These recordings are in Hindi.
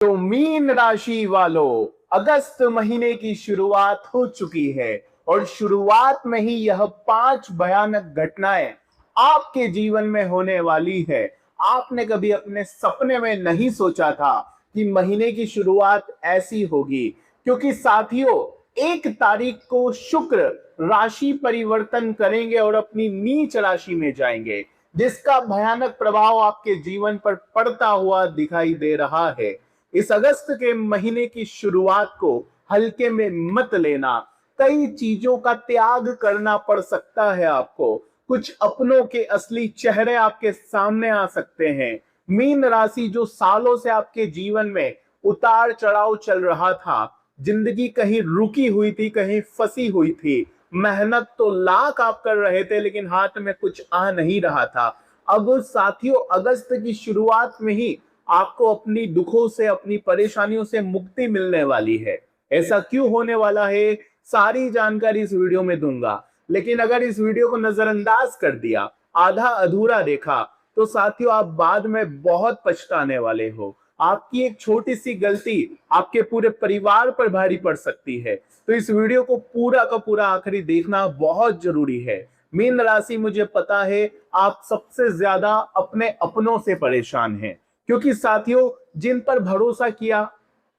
तो मीन राशि वालों, अगस्त महीने की शुरुआत हो चुकी है और शुरुआत में ही यह 5 भयानक घटनाएं आपके जीवन में होने वाली है। आपने कभी अपने सपने में नहीं सोचा था कि महीने की शुरुआत ऐसी होगी, क्योंकि साथियों 1 तारीख को शुक्र राशि परिवर्तन करेंगे और अपनी नीच राशि में जाएंगे, जिसका भयानक प्रभाव आपके जीवन पर पड़ता हुआ दिखाई दे रहा है। इस अगस्त के महीने की शुरुआत को हल्के में मत लेना। कई चीजों का त्याग करना पड़ सकता है आपको। कुछ अपनों के असली चेहरे आपके सामने आ सकते हैं। मीन राशि जो सालों से आपके जीवन में उतार चढ़ाव चल रहा था, जिंदगी कहीं रुकी हुई थी, कहीं फंसी हुई थी, मेहनत तो लाख आप कर रहे थे लेकिन हाथ में कुछ आ नहीं रहा था। अब साथियों अगस्त की शुरुआत में ही आपको अपनी दुखों से, अपनी परेशानियों से मुक्ति मिलने वाली है। ऐसा क्यों होने वाला है, सारी जानकारी इस वीडियो में दूंगा। लेकिन अगर इस वीडियो को नजरअंदाज कर दिया, आधा अधूरा देखा, तो साथियों आप बाद में बहुत पछताने वाले हो। आपकी एक छोटी सी गलती आपके पूरे परिवार पर भारी पड़ सकती है। तो इस वीडियो को पूरा का पूरा आखिरी देखना बहुत जरूरी है। मीन राशि, मुझे पता है आप सबसे ज्यादा अपने अपनों से परेशान हैं, क्योंकि साथियों जिन पर भरोसा किया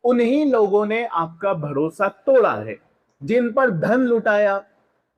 उन्हीं लोगों ने आपका भरोसा तोड़ा है। जिन पर धन लुटाया,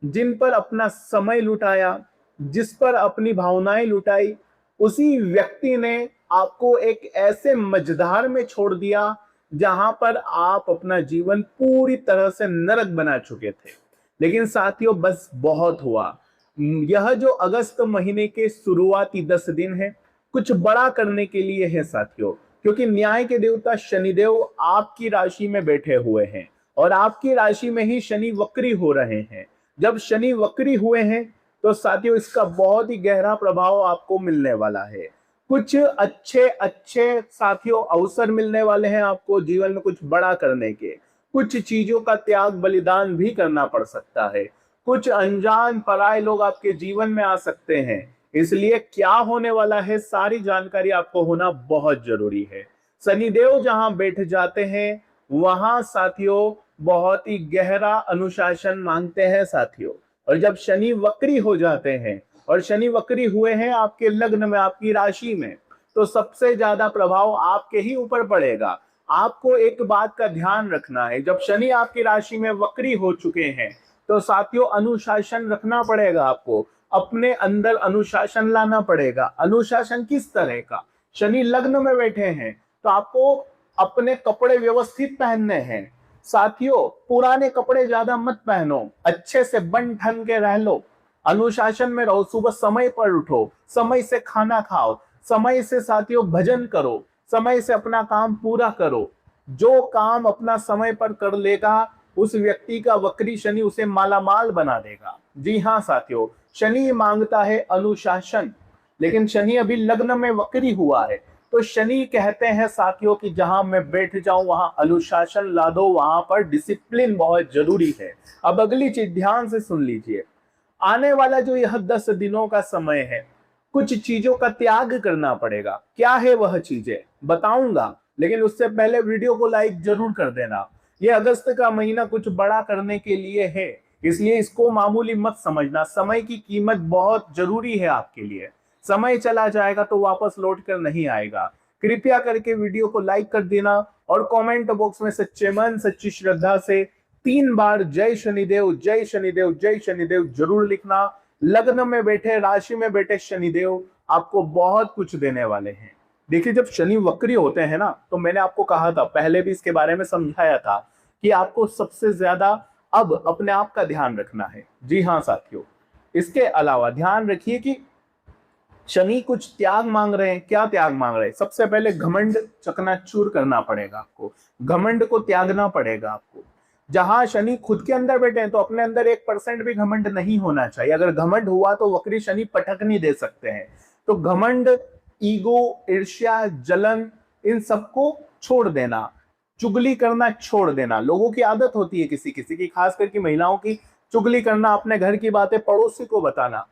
जिन पर अपना समय लुटाया, जिस पर अपनी भावनाएं लुटाई, उसी व्यक्ति ने आपको एक ऐसे मझधार में छोड़ दिया जहां पर आप अपना जीवन पूरी तरह से नरक बना चुके थे। लेकिन साथियों बस बहुत हुआ। यह जो अगस्त महीने के शुरुआती 10 दिन है, कुछ बड़ा करने के लिए है साथियों, क्योंकि न्याय के देवता शनिदेव आपकी राशि में बैठे हुए हैं और आपकी राशि में ही शनि वक्री हो रहे हैं। जब शनि वक्री हुए हैं तो साथियों इसका बहुत ही गहरा प्रभाव आपको मिलने वाला है। कुछ अच्छे अच्छे साथियों अवसर मिलने वाले हैं आपको जीवन में कुछ बड़ा करने के। कुछ चीजों का त्याग बलिदान भी करना पड़ सकता है। कुछ अनजान पराये लोग आपके जीवन में आ सकते हैं। इसलिए क्या होने वाला है, सारी जानकारी आपको होना बहुत जरूरी है। शनिदेव जहां बैठ जाते हैं वहां साथियों बहुत ही गहरा अनुशासन मांगते हैं साथियों। और जब शनि वक्री हो जाते हैं, और शनि वक्री हुए हैं आपके लग्न में, आपकी राशि में, तो सबसे ज्यादा प्रभाव आपके ही ऊपर पड़ेगा। आपको एक बात का ध्यान रखना है, जब शनि आपकी राशि में वक्री हो चुके हैं तो साथियों अनुशासन रखना पड़ेगा आपको। अपने अंदर अनुशासन लाना पड़ेगा। अनुशासन किस तरह का? शनि लग्न में बैठे हैं तो आपको अपने कपड़े व्यवस्थित पहनने हैं साथियों। पुराने कपड़े ज्यादा मत पहनो, अच्छे से बन ठन के रह लो, अनुशासन में रहो। सुबह समय पर उठो, समय से खाना खाओ, समय से साथियों भजन करो, समय से अपना काम पूरा करो। जो काम अपना समय पर कर लेगा उस व्यक्ति का वक्री शनि उसे मालामाल बना देगा। जी हाँ साथियों, शनि मांगता है अनुशासन, लेकिन शनि अभी लग्न में वक्री हुआ है। तो शनि कहते हैं साथियों कि जहां मैं बैठ जाऊं वहां अनुशासन ला दो, वहां पर डिसिप्लिन बहुत जरूरी है। अब अगली चीज ध्यान से सुन लीजिए। आने वाला जो यह 10 दिनों का समय है, कुछ चीजों का त्याग करना पड़ेगा। क्या है वह चीजें बताऊंगा, लेकिन उससे पहले वीडियो को लाइक जरूर कर देना। यह अगस्त का महीना कुछ बड़ा करने के लिए है, इसलिए इसको मामूली मत समझना। समय की कीमत बहुत जरूरी है आपके लिए। समय चला जाएगा तो वापस लौट कर नहीं आएगा। कृपया करके वीडियो को लाइक कर देना और कमेंट बॉक्स में सच्चे मन सच्ची श्रद्धा से 3 बार जय शनिदेव जय शनिदेव जय शनिदेव जरूर लिखना। लग्न में बैठे, राशि में बैठे शनिदेव आपको बहुत कुछ देने वाले हैं। देखिए जब शनि वक्री होते हैं ना, तो मैंने आपको कहा था, पहले भी इसके बारे में समझाया था कि आपको सबसे ज्यादा अब अपने आप का ध्यान रखना है। जी हाँ साथियों, इसके अलावा ध्यान रखिए कि शनि कुछ त्याग मांग रहे हैं। क्या त्याग मांग रहे हैं? सबसे पहले घमंड चकनाचूर करना पड़ेगा आपको। घमंड को त्यागना पड़ेगा आपको। जहां शनि खुद के अंदर बैठे हैं तो अपने अंदर 1% भी घमंड नहीं होना चाहिए। अगर घमंड हुआ तो वक्री शनि पटक नहीं दे सकते हैं। तो घमंड, ईगो, ईर्ष्या, जलन, इन सबको छोड़ देना। चुगली करना छोड़ देना। लोगों की आदत होती है किसी किसी की, खास करके महिलाओं की, चुगली करना, अपने घर की बातें पड़ोसी को बताना,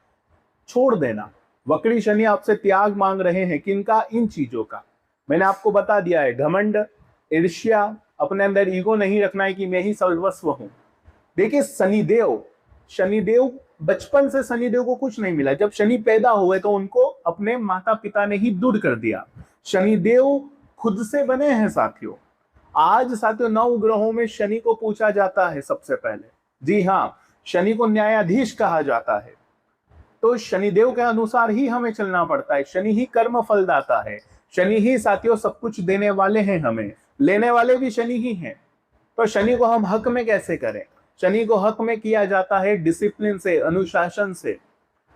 छोड़ देना। वक्री शनि आपसे त्याग मांग रहे हैं किनका? इन चीजों का। मैंने आपको बता दिया है, घमंड, ईर्ष्या, अपने अंदर ईगो नहीं रखना है कि मैं ही सर्वस्व हूं। देखिए शनिदेव बचपन से शनिदेव को कुछ नहीं मिला। जब शनि पैदा हुए तो उनको अपने माता पिता ने ही दूर कर दिया। शनिदेव खुद से बने हैं साथियों। आज साथियों 9 ग्रहों में शनि को पूछा जाता है सबसे पहले। जी हाँ, शनि को न्यायाधीश कहा जाता है। तो शनिदेव के अनुसार ही हमें चलना पड़ता है। शनि ही कर्म फल दाता है। शनि ही साथियों सब कुछ देने वाले हैं, हमें लेने वाले भी शनि ही हैं। तो शनि को हम हक में कैसे करें? शनि को हक में किया जाता है डिसिप्लिन से, अनुशासन से,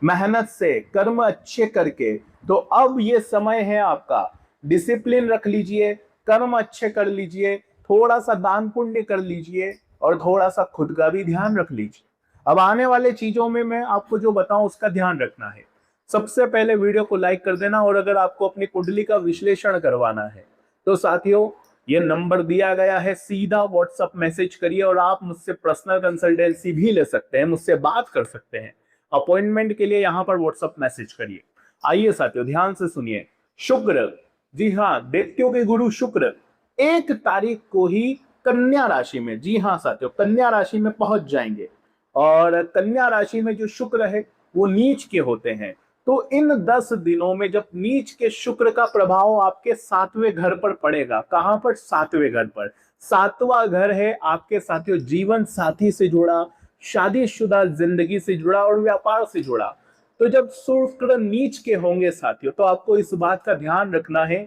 मेहनत से, कर्म अच्छे करके। तो अब ये समय है आपका, डिसिप्लिन रख लीजिए, कर्म अच्छे कर लीजिए, थोड़ा सा दान पुण्य कर लीजिए और थोड़ा सा खुद का भी ध्यान रख लीजिए। अब आने वाले चीजों में मैं आपको जो बताऊं उसका ध्यान रखना है। सबसे पहले वीडियो को लाइक कर देना, और अगर आपको अपनी कुंडली का विश्लेषण करवाना है तो साथियों ये नंबर दिया गया है, सीधा व्हाट्सएप मैसेज करिए और आप मुझसे पर्सनल कंसल्टेंसी भी ले सकते हैं, मुझसे बात कर सकते हैं। अपॉइंटमेंट के लिए यहाँ पर व्हाट्सएप मैसेज करिए। आइए साथियों ध्यान से सुनिए। शुक्र, जी हाँ, दैत्यों के गुरु शुक्र 1 तारीख को ही कन्या राशि में, जी हाँ साथियों, कन्या राशि में पहुंच जाएंगे। और कन्या राशि में जो शुक्र है वो नीच के होते हैं। तो इन 10 दिनों में जब नीच के शुक्र का प्रभाव आपके 7वें घर पर पड़ेगा, कहां पर? 7वें घर पर। 7वां घर है आपके साथियों जीवन साथी से जुड़ा, शादीशुदा जिंदगी से जुड़ा और व्यापार से जुड़ा। तो जब शुक्र नीच के होंगे साथियों तो आपको इस बात का ध्यान रखना है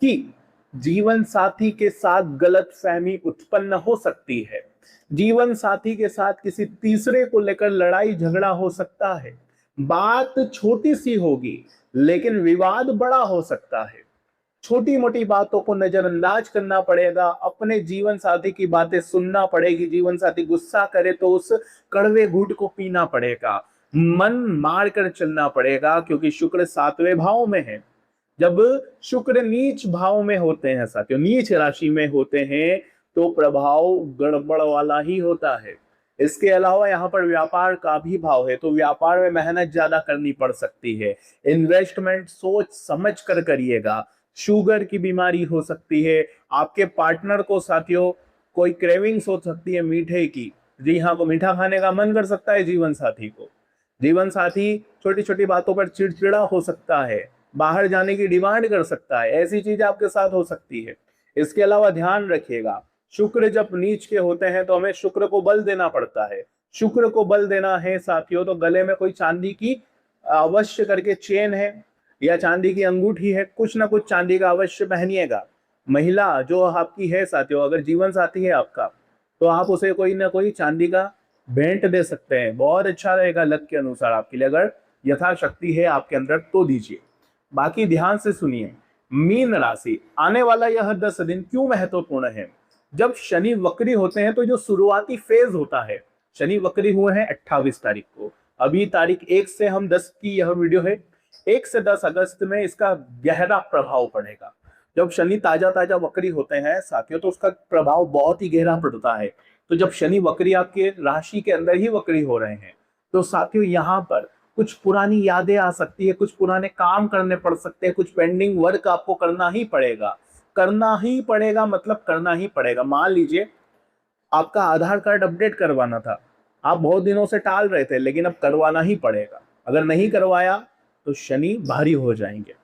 कि जीवन साथी के साथ गलतफहमी उत्पन्न हो सकती है। जीवन साथी के साथ किसी तीसरे को लेकर लड़ाई झगड़ा हो सकता है। बात छोटी सी होगी लेकिन विवाद बड़ा हो सकता है। छोटी मोटी बातों को नजरअंदाज करना पड़ेगा, अपने जीवन साथी की बातें सुनना पड़ेगी। जीवन साथी गुस्सा करे तो उस कड़वे घूंट को पीना पड़ेगा, मन मार कर चलना पड़ेगा, क्योंकि शुक्र 7वें भाव में है। जब शुक्र नीच भाव में होते हैं साथियों, नीच राशि में होते हैं, तो प्रभाव गड़बड़ वाला ही होता है। इसके अलावा यहाँ पर व्यापार का भी भाव है, तो व्यापार में मेहनत ज्यादा करनी पड़ सकती है। इन्वेस्टमेंट सोच समझ कर करिएगा। शुगर की बीमारी हो सकती है। आपके पार्टनर को साथियों कोई क्रेविंग्स हो सकती है मीठे की। जी हाँ, को मीठा खाने का मन कर सकता है जीवन साथी को। जीवन साथी छोटी छोटी बातों पर चिड़चिड़ा हो सकता है, बाहर जाने की डिमांड कर सकता है। ऐसी चीज आपके साथ हो सकती है। इसके अलावा ध्यान रखिएगा, शुक्र जब नीच के होते हैं तो हमें शुक्र को बल देना पड़ता है। शुक्र को बल देना है साथियों तो गले में कोई चांदी की अवश्य करके चेन है या चांदी की अंगूठी है, कुछ ना कुछ चांदी का अवश्य पहनिएगा। महिला जो आपकी है साथियों, अगर जीवन साथी है आपका तो आप उसे कोई ना कोई चांदी का भेंट दे सकते हैं, बहुत अच्छा रहेगा लक के अनुसार आपके लिए। अगर यथाशक्ति है आपके अंदर तो दीजिए। बाकी ध्यान से सुनिए। मीन राशि, आने वाला यह 10 दिन क्यों महत्वपूर्ण है? जब शनि वक्री होते हैं तो जो शुरुआती फेज होता है, शनि वक्री हुए हैं 28 तारीख को, अभी तारीख 1 से हम 10 की यह वीडियो है, 1 से 10 अगस्त में इसका गहरा प्रभाव पड़ेगा। जब शनि ताजा ताजा वक्री होते हैं साथियों तो उसका प्रभाव बहुत ही गहरा पड़ता है। तो जब शनि वक्री आपके राशि के अंदर ही वक्री हो रहे हैं तो साथियों यहाँ पर कुछ पुरानी यादें आ सकती है, कुछ पुराने काम करने पड़ सकते हैं, कुछ पेंडिंग वर्क आपको करना ही पड़ेगा। करना ही पड़ेगा मतलब करना ही पड़ेगा। मान लीजिए आपका आधार कार्ड अपडेट करवाना था, आप बहुत दिनों से टाल रहे थे, लेकिन अब करवाना ही पड़ेगा। अगर नहीं करवाया तो शनि भारी हो जाएंगे।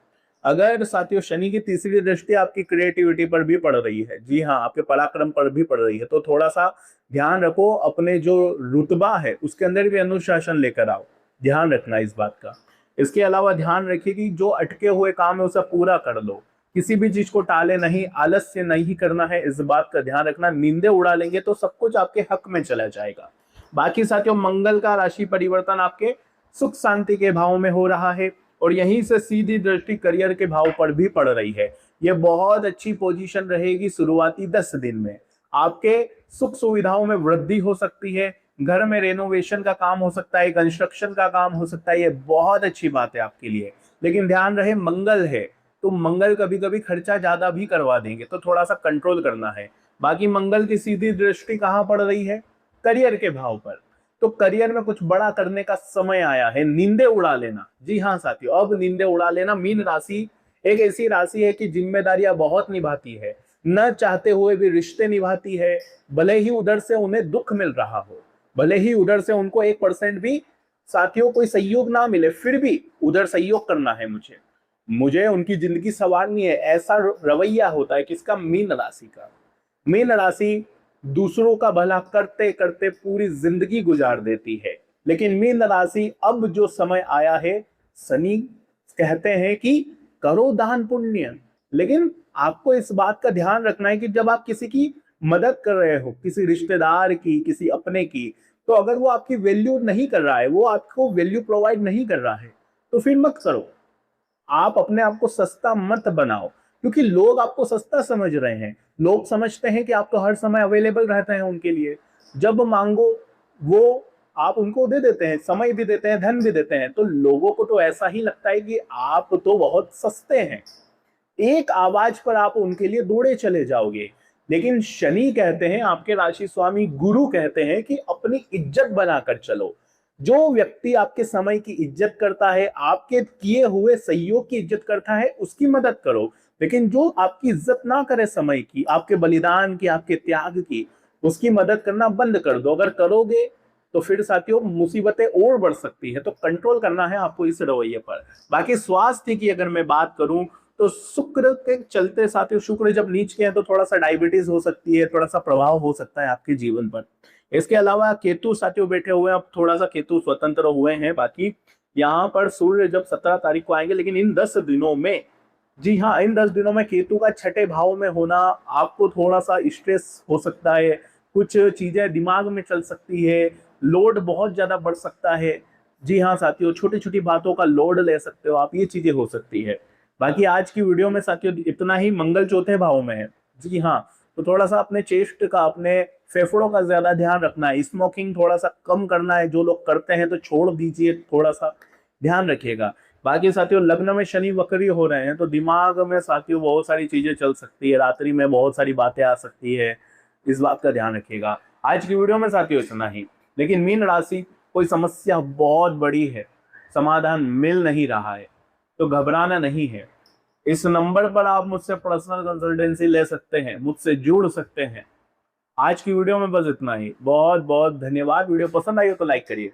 अगर साथियों शनि की तीसरी दृष्टि आपकी क्रिएटिविटी पर भी पड़ रही है, जी हाँ, आपके पराक्रम पर भी पड़ रही है, तो थोड़ा सा ध्यान रखो, अपने जो रुतबा है उसके अंदर भी अनुशासन लेकर आओ। ध्यान रखना इस बात का। इसके अलावा ध्यान रखिए कि जो अटके हुए काम है उसे पूरा कर लो, किसी भी चीज को टाले नहीं, आलस्य नहीं करना है, इस बात का ध्यान रखना। नींदे उड़ा लेंगे तो सब कुछ आपके हक में चला जाएगा। बाकी साथियों मंगल का राशि परिवर्तन आपके सुख शांति के भाव में हो रहा है और यहीं से सीधी दृष्टि करियर के भाव पर भी पड़ रही है। ये बहुत अच्छी पोजीशन रहेगी शुरुआती 10 दिन में। आपके सुख सुविधाओं में वृद्धि हो सकती है, घर में रेनोवेशन का काम हो सकता है, कंस्ट्रक्शन का काम हो सकता है, ये बहुत अच्छी बात है आपके लिए। लेकिन ध्यान रहे मंगल है तो मंगल कभी कभी खर्चा ज्यादा भी करवा देंगे, तो थोड़ा सा कंट्रोल करना है। बाकी मंगल की सीधी दृष्टि कहाँ पड़ रही है? करियर के भाव पर। तो करियर में कुछ बड़ा करने का समय आया है, नींदे उड़ा लेना। जी हाँ साथियों, अब नींदे उड़ा लेना। मीन राशि एक ऐसी राशि है कि जिम्मेदारियां बहुत निभाती है, न चाहते हुए भी रिश्ते निभाती है, भले ही उधर से उन्हें दुख मिल रहा हो, भले ही उधर से उनको 1% भी साथियों कोई सहयोग ना मिले, फिर भी उधर सहयोग करना है मुझे, मुझे उनकी जिंदगी संवारनी है। ऐसा रवैया होता है किसका? मीन राशि का। मीन राशि दूसरों का भला करते करते पूरी जिंदगी गुजार देती है, लेकिन मीन राशि अब जो समय आया है, शनि कहते हैं कि करो दान पुण्य, लेकिन आपको इस बात का ध्यान रखना है कि जब आप किसी की मदद कर रहे हो, किसी रिश्तेदार की, किसी अपने की, तो अगर वो आपकी वैल्यू नहीं कर रहा है, वो आपको वैल्यू प्रोवाइड नहीं कर रहा है, तो फिर मत करो। आप अपने आप को सस्ता मत बनाओ, क्योंकि लोग आपको सस्ता समझ रहे हैं। लोग समझते हैं कि आप तो हर समय अवेलेबल रहते हैं उनके लिए, जब मांगो वो आप उनको दे देते हैं, समय भी देते हैं, धन भी देते हैं, तो लोगों को तो ऐसा ही लगता है कि आप तो बहुत सस्ते हैं। एक आवाज पर आप उनके लिए दौड़े चले जाओगे। लेकिन शनि कहते हैं, आपके राशि स्वामी गुरु कहते हैं कि अपनी इज्जत बनाकर चलो। जो व्यक्ति आपके समय की इज्जत करता है, आपके किए हुए सहयोग की इज्जत करता है, उसकी मदद करो। लेकिन जो आपकी इज्जत ना करे समय की, आपके बलिदान की, आपके त्याग की, उसकी मदद करना बंद कर दो। अगर करोगे तो फिर साथियों मुसीबतें और बढ़ सकती है, तो कंट्रोल करना है आपको इस रवैये पर। बाकी स्वास्थ्य की अगर मैं बात करूं, तो शुक्र के चलते साथियों, शुक्र जब नीच के हैं तो थोड़ा सा डायबिटीज हो सकती है, थोड़ा सा प्रभाव हो सकता है आपके जीवन पर। इसके अलावा केतु साथियों बैठे हुए हैं, अब थोड़ा सा केतु स्वतंत्र हुए हैं। बाकी यहाँ पर सूर्य जब 17 तारीख को आएंगे, लेकिन इन 10 दिनों में, जी हाँ, इन 10 दिनों में केतु का छठे भाव में होना आपको थोड़ा सा स्ट्रेस हो सकता है, कुछ चीजें दिमाग में चल सकती है, लोड बहुत ज्यादा बढ़ सकता है। जी हाँ साथियों, छोटी छोटी बातों का लोड ले सकते हो आप, ये चीजें हो सकती है। बाकी आज की वीडियो में साथियों इतना ही। मंगल चौथे भाव में है, जी हाँ, तो थोड़ा सा अपने चेस्ट का, अपने फेफड़ों का ज्यादा ध्यान रखना है। स्मोकिंग थोड़ा सा कम करना है, जो लोग करते हैं तो छोड़ दीजिए, थोड़ा सा ध्यान रखिएगा। बाकी साथियों लग्न में शनि वक्री हो रहे हैं, तो दिमाग में साथियों बहुत सारी चीजें चल सकती है, रात्रि में बहुत सारी बातें आ सकती है, इस बात का ध्यान रखिएगा। आज की वीडियो में साथियों इतना ही। लेकिन मीन राशि, कोई समस्या बहुत बड़ी है, समाधान मिल नहीं रहा है, तो घबराना नहीं है। इस नंबर पर आप मुझसे पर्सनल कंसल्टेंसी ले सकते हैं, मुझसे जुड़ सकते हैं। आज की वीडियो में बस इतना ही। बहुत बहुत धन्यवाद। वीडियो पसंद आई हो तो लाइक करिए।